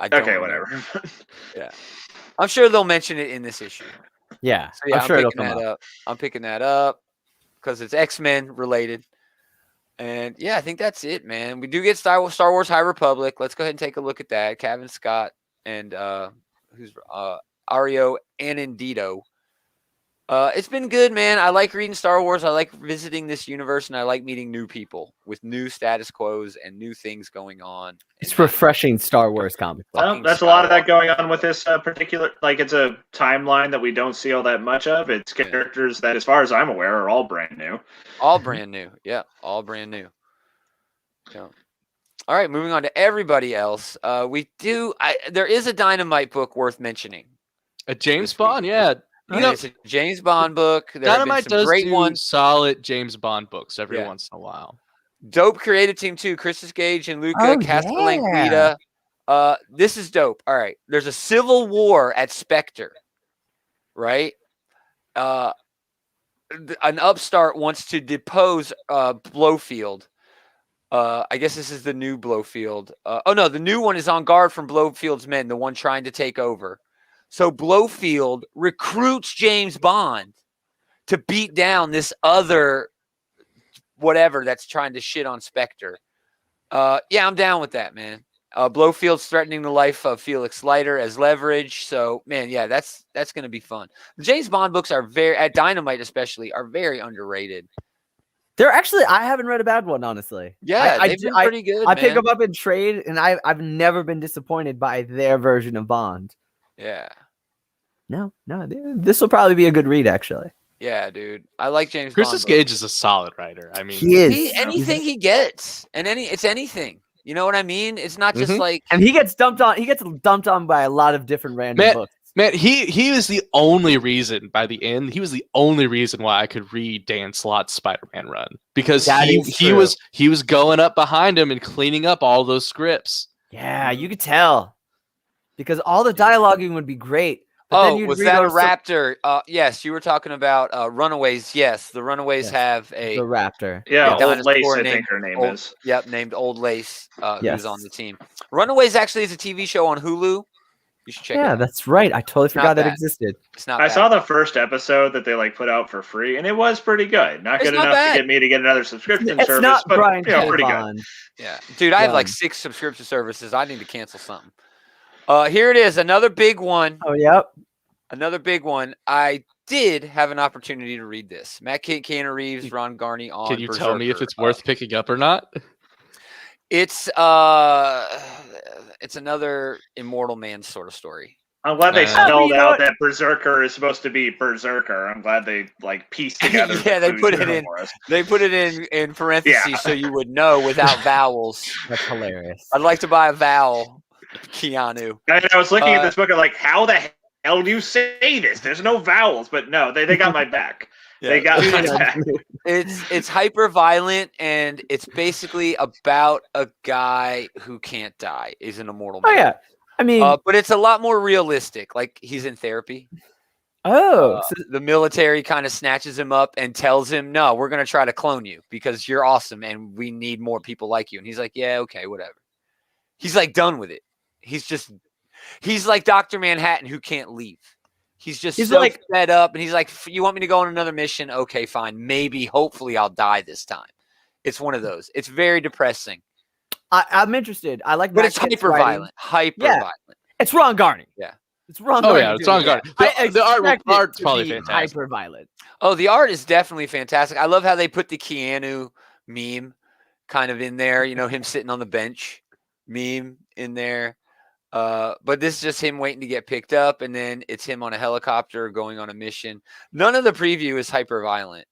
I don't know. Whatever. Yeah, I'm sure they'll mention it in this issue. Yeah, so, yeah, I'm sure it'll come up. I'm picking that up because it's X-Men related. And yeah, I think that's it, man. We do get Star Wars High Republic. Let's go ahead and take a look at that. Kevin Scott and who's Ario Anindito. It's been good, man. I like reading Star Wars. I like visiting this universe, and I like meeting new people with new status quos and new things going on. It's refreshing Star Wars comic book. Fucking That's a lot of that Skywalker. going on with this particular. Like, it's a timeline that we don't see all that much of. It's characters that, as far as I'm aware, are all brand new. All brand new. Yeah, all brand new. Yeah. All right, moving on to everybody else. There is a Dynamite book worth mentioning. A James Bond, yeah. You know, It's a James Bond book. There have been Dynamite some does great do ones. solid James Bond books every Yeah. once in a while. Dope creative team too. Christus Gage and Luca Oh, Castellanquita. This is dope. All right. There's a civil war at Spectre, right? An upstart wants to depose Blowfield. I guess this is the new Blowfield. Oh no, the new one is on guard from Blowfield's men, the one trying to take over. So Blowfield recruits James Bond to beat down this other whatever that's trying to shit on Spectre. Yeah, I'm down with that, man. Blowfield's threatening the life of Felix Leiter as leverage. So, man, yeah, that's going to be fun. The James Bond books are at Dynamite especially, are very underrated. They're actually, I haven't read a bad one, honestly. Yeah, they've been pretty good, I man. pick them up in trade, and I've never been disappointed by their version of Bond. Yeah. No, this will probably be a good read, actually. Yeah, dude. I like James Christus Bond. Gage is a solid writer. I mean, He is. Anything he gets, it's anything. You know what I mean? It's not just like, and he gets dumped on. He gets dumped on by a lot of different random books. Man, he was the only reason by the end. He was the only reason why I could read Dan Slott's Spider-Man run, because he was going up behind him and cleaning up all those scripts. Yeah, you could tell because all the dialoguing would be great. But then was that a Raptor? Yes, you were talking about Runaways. Yes, the Runaways have the Raptor. Yeah, Old dinosaur Lace, I named think her name is. Yep, named Old Lace, Yes. who's on the team. Runaways actually is a TV show on Hulu. You should check it out. Yeah, that's right. I totally forgot that existed. It's not I bad. saw the first episode that they put out for free, and it was pretty good. Not good enough to get me to get another subscription service, not but Brian pretty Bond. good. Yeah, dude, I have like 6 subscription services. I need to cancel something. Here it is, another big one. Oh, yep. Another big one. I did have an opportunity to read this. Matt Keanu Reeves, Ron Garney on. Can you Berserker. tell me if it's worth picking up or not? It's another Immortal Man sort of story. I'm glad they spelled out that Berserker is supposed to be Berserker. I'm glad they pieced together. Yeah, they put it in. They put it in parentheses so you would know without vowels. That's hilarious. I'd like to buy a vowel, Keanu. And I was looking at this book and how the hell do you say this? There's no vowels, but no, they got my back. Yeah. They got my back. It's hyper violent, and it's basically about a guy who can't die. He's an immortal man. Oh yeah, I mean, but it's a lot more realistic. Like he's in therapy. So the military kind of snatches him up and tells him, "No, we're gonna try to clone you because you're awesome, and we need more people like you." And he's like, "Yeah, okay, whatever." He's like done with it. He's like Dr. Manhattan who can't leave. He's so like fed up, and he's like, "You want me to go on another mission? Okay, fine. Maybe, hopefully, I'll die this time." It's one of those. It's very depressing. I'm interested. I like, but it's hyper violent. Violent. It's Ron Garney. Yeah, it's Ron. Oh yeah, it's Ron Garney. The art's probably fantastic. Hyper violent. Oh, the art is definitely fantastic. I love how they put the Keanu meme kind of in there. You know, him sitting on the bench meme in there. But this is just him waiting to get picked up, and then it's him on a helicopter going on a mission. None of the preview is hyper violent,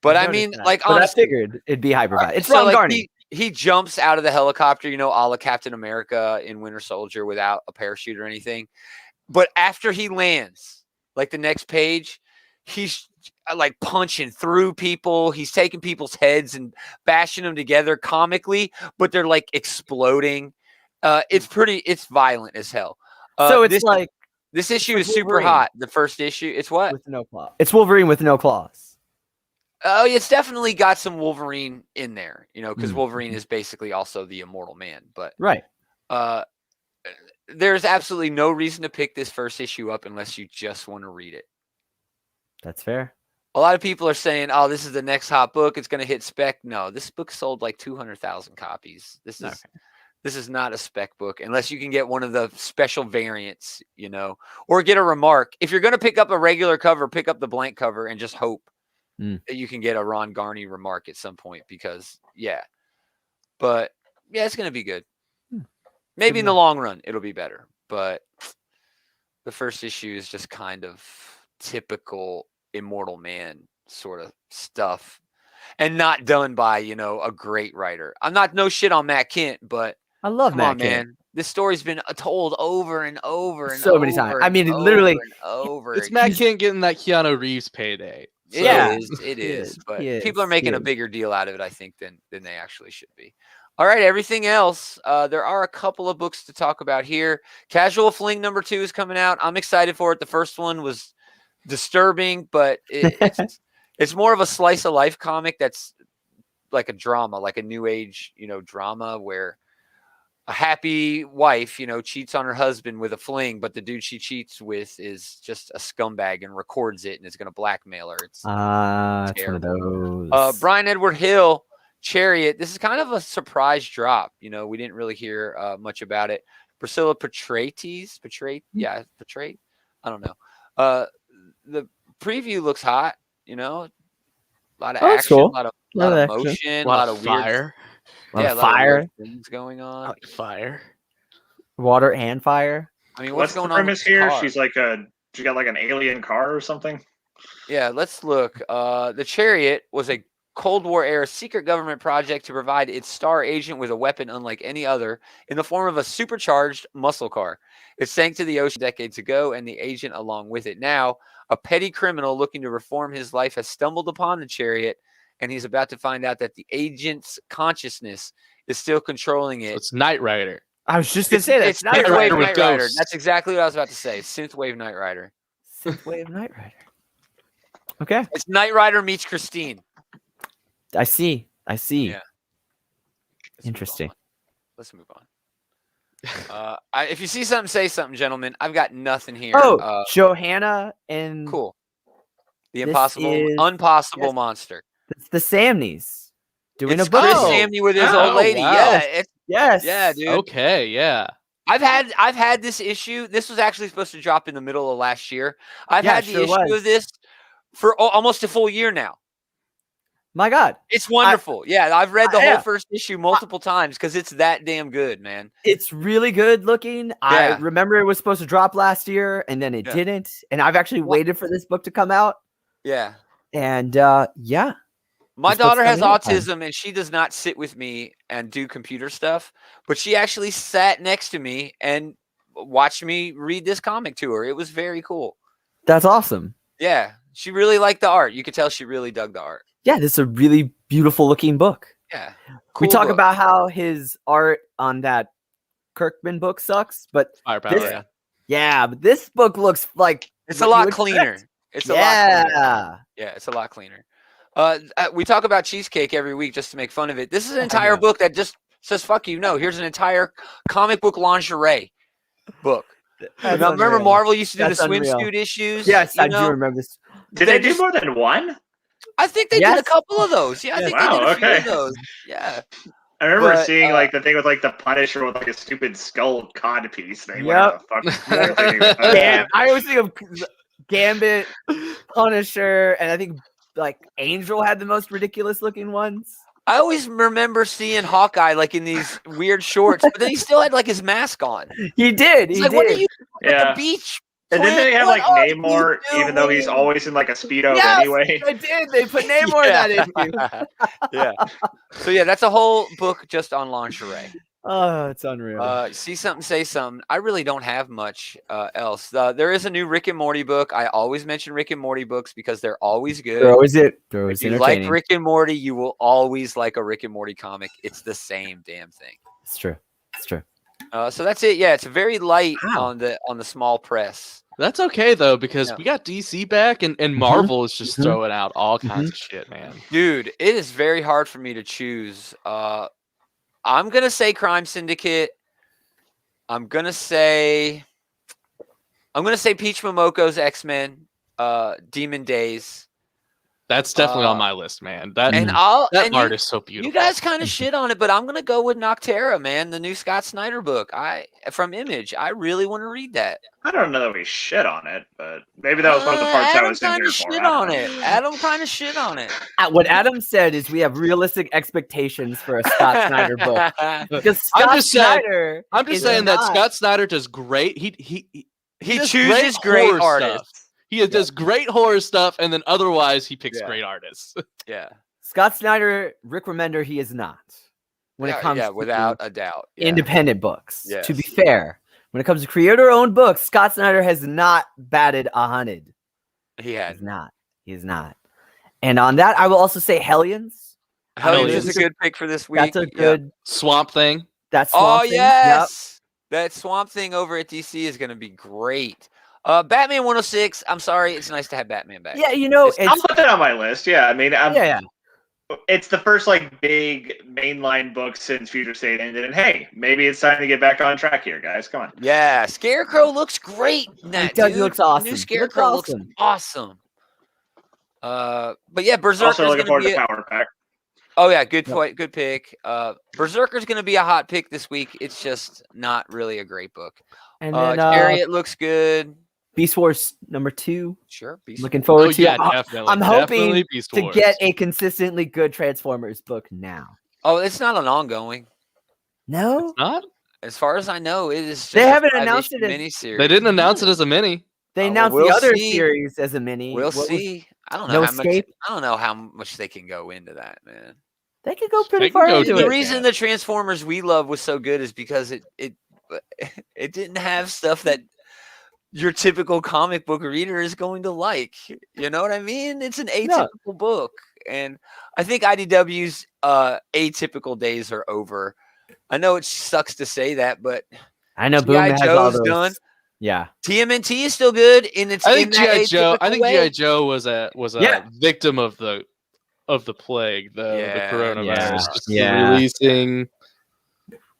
but I mean, like, honestly, I figured it'd be hyper violent. It's Ron Garney. He jumps out of the helicopter, you know, a la Captain America in Winter Soldier without a parachute or anything. But after he lands, like the next page, he's like punching through people. He's taking people's heads and bashing them together comically, but they're like exploding. It's violent as hell. So it's this issue is super hot. The first issue, it's what? With no claws. It's Wolverine with no claws. Oh, it's definitely got some Wolverine in there, you know, because Wolverine is basically also the Immortal Man. But right. There's absolutely no reason to pick this first issue up unless you just want to read it. That's fair. A lot of people are saying, "Oh, this is the next hot book. It's going to hit spec." No, this book sold like 200,000 copies. This This is not a spec book unless you can get one of the special variants, or get a remark. If you're going to pick up a regular cover, pick up the blank cover and just hope that you can get a Ron Garney remark at some point because, But, it's going to be good. Maybe in the long run, it'll be better. But the first issue is just kind of typical Immortal Man sort of stuff. And not done by, a great writer. I'm not no shit on Matt Kent, but I love Matt Kent. Man. This story's been told over and over and so many times. I mean, literally over. It's Matt Kent getting that Keanu Reeves payday. So it is. But people are making a bigger deal out of it, I think, than they actually should be. All right, everything else. There are a couple of books to talk about here. Casual Fling #2 is coming out. I'm excited for it. The first one was disturbing, but it's more of a slice of life comic that's like a drama, like a new age, drama where a happy wife, cheats on her husband with a fling, but the dude she cheats with is just a scumbag and records it and is going to blackmail her. It's one of those. Brian Edward Hill, Chariot. This is kind of a surprise drop. We didn't really hear much about it. Priscilla Patrates, Patrate. I don't know. The preview looks hot. A lot of action, cool. a lot of motion, a lot of fire. Weird, a lot of weird things going on. Fire, water, and fire. I mean, what's going the premise on here? She's she got like an alien car or something. Yeah, let's look. The Chariot was a Cold War era secret government project to provide its star agent with a weapon unlike any other in the form of a supercharged muscle car. It sank to the ocean decades ago, and the agent along with it. Now, a petty criminal looking to reform his life has stumbled upon the Chariot, and he's about to find out that the agent's consciousness is still controlling it. So it's Knight Rider. I was just going to say that. It's Synthwave Knight Rider. That's exactly what I was about to say. Synthwave Knight Rider. Synthwave Knight Rider. Okay. It's Knight Rider meets Christine. I see. Yeah. Interesting. Let's move on. If you see something, say something, gentlemen. I've got nothing here. Oh, Johanna and cool. The unpossible monster. It's the Samneys doing it's a book. Chris Samney with his old lady. Wow. Yeah, yeah, dude. Okay, yeah. I've had this issue. This was actually supposed to drop in the middle of last year. I've had the issue of this for almost a full year now. My God. It's wonderful. I've read the whole first issue multiple times because it's that damn good, man. It's really good looking. Yeah. I remember it was supposed to drop last year and then it didn't. And I've actually waited for this book to come out. Yeah. And my daughter has autism and she does not sit with me and do computer stuff, but she actually sat next to me and watched me read this comic to her. It was very cool. That's awesome. Yeah. She really liked the art. You could tell she really dug the art. Yeah, this is a really beautiful looking book. Yeah. Cool we talk about how his art on that Kirkman book sucks, but Firepower, but this book looks like it's a lot cleaner. It's a lot cleaner. Yeah, it's a lot cleaner. We talk about cheesecake every week just to make fun of it. This is an entire book that just says "fuck you." No, here's an entire comic book lingerie book. Now, remember Marvel used to do the swimsuit issues? Yes, I do remember this. Did they do more than one? I think they did a couple of those. Yeah, I think they did a few of those. Yeah. I remember seeing the thing with the Punisher with a stupid skull cod piece. I always think of Gambit, Punisher, and I think Angel had the most ridiculous looking ones. I always remember seeing Hawkeye in these weird shorts, but then he still had his mask on. He did. He did. What are you at the beach? And then they have Namor, even though he's always in a Speedo anyway. I did. They put Namor in that issue. Yeah. So that's a whole book just on lingerie. Oh, it's unreal. See something, say something. I really don't have much else. There is a new Rick and Morty book. I always mention Rick and Morty books because they're always good. They're always if you like Rick and Morty, you will always like a Rick and Morty comic. It's the same damn thing. It's true. It's true. So that's it. Yeah, it's very light on the small press. That's okay though, because we got DC back and Marvel is just throwing out all kinds of shit, man. Dude, it is very hard for me to choose. I'm gonna say Crime Syndicate. I'm gonna say Peach Momoko's X-Men, Demon Days. That's definitely on my list, man. That And that art is so beautiful. You guys kind of shit on it, but I'm gonna go with Noctera, man, the new Scott Snyder book. From Image. I really want to read that. I don't know that we shit on it, but maybe that was one of the parts I was in here for. Adam kind of shit on it. What Adam said is we have realistic expectations for a Scott Snyder book. Because Scott Snyder, I'm just saying that Scott Snyder does great. He chooses great artists. He does great horror stuff, and then otherwise he picks great artists. Yeah. Scott Snyder, Rick Remender, he is not. When it comes to without a doubt. Independent books. Yes. To be fair, when it comes to creator-owned books, Scott Snyder has not batted 100. He's not. And on that, I will also say Hellions. Hellions is a good pick for this week. That's a good Swamp Thing. That's Swamp Thing. Yes. Yep. That Swamp Thing over at DC is going to be great. Batman 106. I'm sorry, it's nice to have Batman back. Yeah, I'll put that on my list. Yeah, I mean, it's the first big mainline book since Future State ended, and hey, maybe it's time to get back on track here, guys. Come on. Yeah, Scarecrow looks great. He looks awesome. New Scarecrow looks awesome. But yeah, Berserker's also looking forward to Power Pack. Oh yeah, good point, good pick. Berserker's going to be a hot pick this week. It's just not really a great book. And then Chariot looks good. Beast Wars #2. Sure. Looking forward to it. Definitely. I'm hoping to get a consistently good Transformers book now. Oh, it's not an ongoing. No? It's not? As far as I know, it is just they haven't announced it as a miniseries. They didn't announce it as a mini. They announced the other series as a mini. We'll see. I don't know I don't know how much they can go into that, man. They could go pretty far into it. The reason the Transformers we love was so good is because it didn't have stuff that your typical comic book reader is going to like. You know what I mean? It's an atypical book. And I think IDW's atypical days are over. I know it sucks to say that, but I know Boom has all those. Done. Yeah. TMNT is still good in its I think G.I. Joe was a victim of the plague, the coronavirus. Just releasing.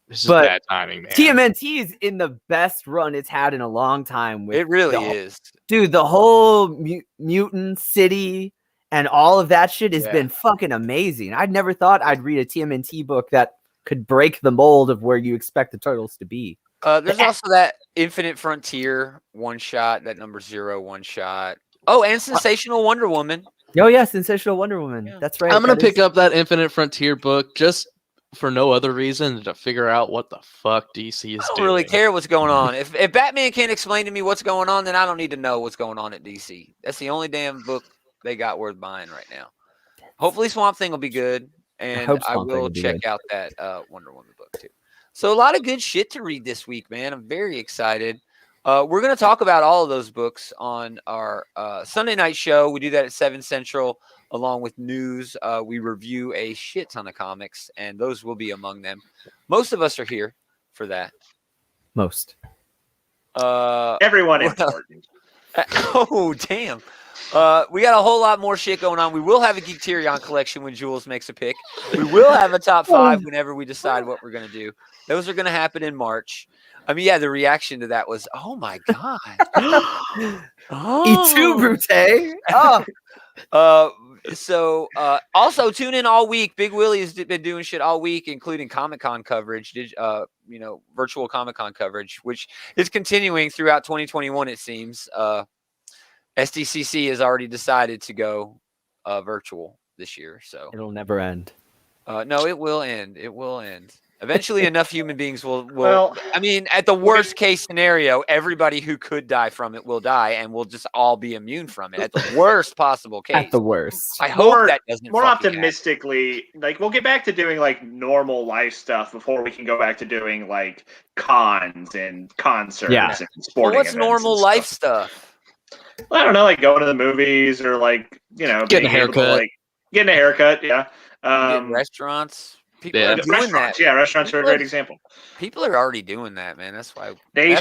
It's just bad timing, man. TMNT is in the best run it's had in a long time. It really is. Dude, the whole Mutant City and all of that shit has been fucking amazing. I'd never thought I'd read a TMNT book that could break the mold of where you expect the Turtles to be. There's also that Infinite Frontier one-shot, that #0 one-shot. Oh, and Sensational Wonder Woman. Oh, yeah, Sensational Wonder Woman. Yeah. That's right. I'm going to pick up that Infinite Frontier book just for no other reason to figure out what the fuck DC is doing. I don't really care what's going on. If Batman can't explain to me what's going on, then I don't need to know what's going on at DC. That's the only damn book they got worth buying right now. Hopefully Swamp Thing will be good, and I will check out that Wonder Woman book too. So a lot of good shit to read this week, man. I'm very excited. We're going to talk about all of those books on our Sunday night show. We do that at 7 Central, along with news. We review a shit ton of comics, and those will be among them. Most of us are here for that. Most. Everyone important. Oh, damn. We got a whole lot more shit going on. We will have a Geekterion collection when Jules makes a pick. We will have a top 5 whenever we decide what we're going to do. Those are going to happen in March. I mean, yeah, the reaction to that was, oh my God. E2 Brute. So also tune in all week. Big Willie has been doing shit all week, including Comic-Con coverage, virtual Comic-Con coverage, which is continuing throughout 2021, it seems. SDCC has already decided to go virtual this year. So it'll never end. No, it will end. It will end. Eventually, enough human beings will. Well, I mean, at the worst case scenario, everybody who could die from it will die, and we'll just all be immune from it. At the worst possible case. At the worst. I hope that doesn't. More optimistically, we'll get back to doing normal life stuff before we can go back to doing cons and concerts and sporting events. What's normal life stuff? Well, I don't know, going to the movies or getting a haircut. Getting a haircut, yeah. Getting restaurants. People are doing that. Yeah, restaurants are a great example. People are already doing that, man. That's why we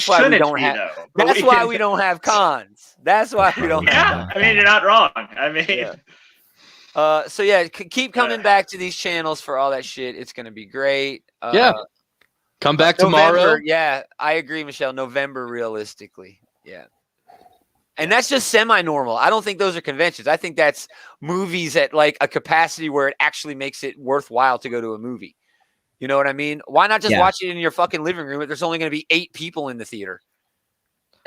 don't have cons. That's why we don't. Yeah, I mean, you're not wrong. I mean, so yeah, keep coming back to these channels for all that shit. It's gonna be great. Come back November, tomorrow. Yeah, I agree, Michelle. November, realistically, yeah. And that's just semi-normal. I don't think those are conventions. I think that's movies at like a capacity where it actually makes it worthwhile to go to a movie. You know what I mean? Why not just watch it in your fucking living room if there's only going to be 8 people in the theater?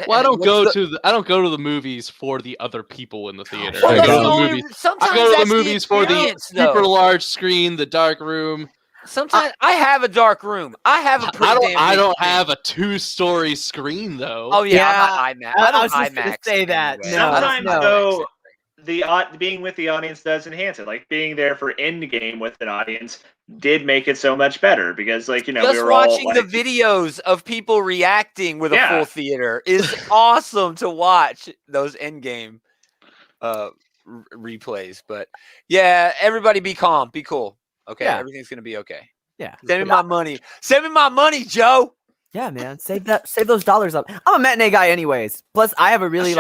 Well, I don't go to the movies for the other people in the theater. Well, I go to the movies for the super large screen, the dark room. Sometimes I have a dark room. I have a I don't have a 2-story screen though. Oh yeah, I'm not IMAX. I don't IMAX say that. Anyway. No, sometimes though, being with the audience does enhance it. Like being there for Endgame with an audience did make it so much better because, like, you know, just we were watching all, the like, videos of people reacting with a full theater is awesome to watch. Those Endgame replays, but yeah, everybody be calm, be cool. Okay, everything's gonna be okay. Yeah, send me my money. Send me my money, Joe. Yeah, man, save those dollars up. I'm a matinee guy, anyways. Plus, I have a really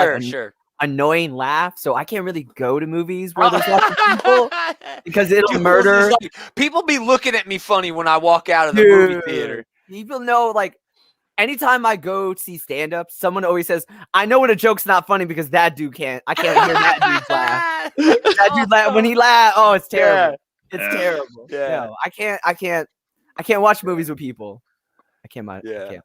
annoying laugh, so I can't really go to movies where there's lots of people because it'll murder. Like, people be looking at me funny when I walk out of the movie theater. People know, like, anytime I go see stand-up, someone always says, "I know when a joke's not funny because that dude can't. I can't hear that dude laugh. That dude laugh when he laughs. Oh, it's terrible. It's terrible. No, I can't watch movies with people. I can't watch movies.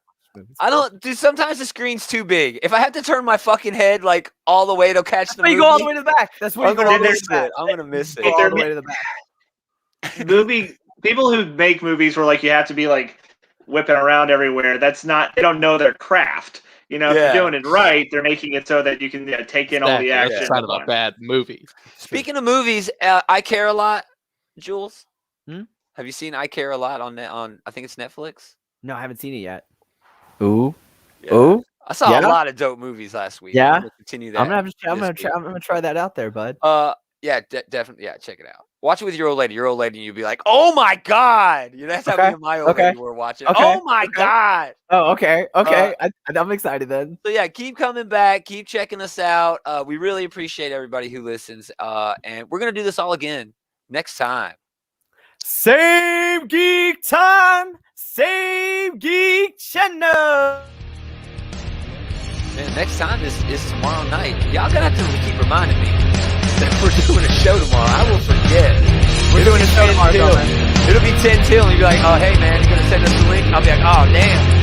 I don't. Dude, sometimes the screen's too big. If I have to turn my fucking head like all the way to catch the movie, you go all the way to the back. That's where you go all the way to the back. I'm gonna miss it. All the way to the back. People who make movies where like you have to be like whipping around everywhere. That's not. They don't know their craft. You know, if you're doing it right, they're making it so that you can take in all the action. It's not a bad movie. Speaking of movies, I Care a Lot. Jules, have you seen I Care a Lot on I think it's Netflix? No, I haven't seen it yet. Ooh. Yeah. Ooh. I saw a lot of dope movies last week. Yeah. I'm gonna continue that. I'm gonna try that out there, bud. Yeah, definitely. Yeah, check it out. Watch it with your old lady. Your old lady, and you'll be like, "Oh my god!" You know, that's how me and my old lady were watching. Oh my god. Oh, okay. I'm excited then. So yeah, keep coming back. Keep checking us out. We really appreciate everybody who listens. And we're gonna do this all again next time. Same geek time, same geek channel. Man, next time is tomorrow night. Y'all gonna have to keep reminding me that we're doing a show tomorrow. I will forget. We're doing a show tomorrow. It'll be 10 till, and you'll be like, "Oh, hey man, you're gonna send us the link?" I'll be like, "Oh, damn."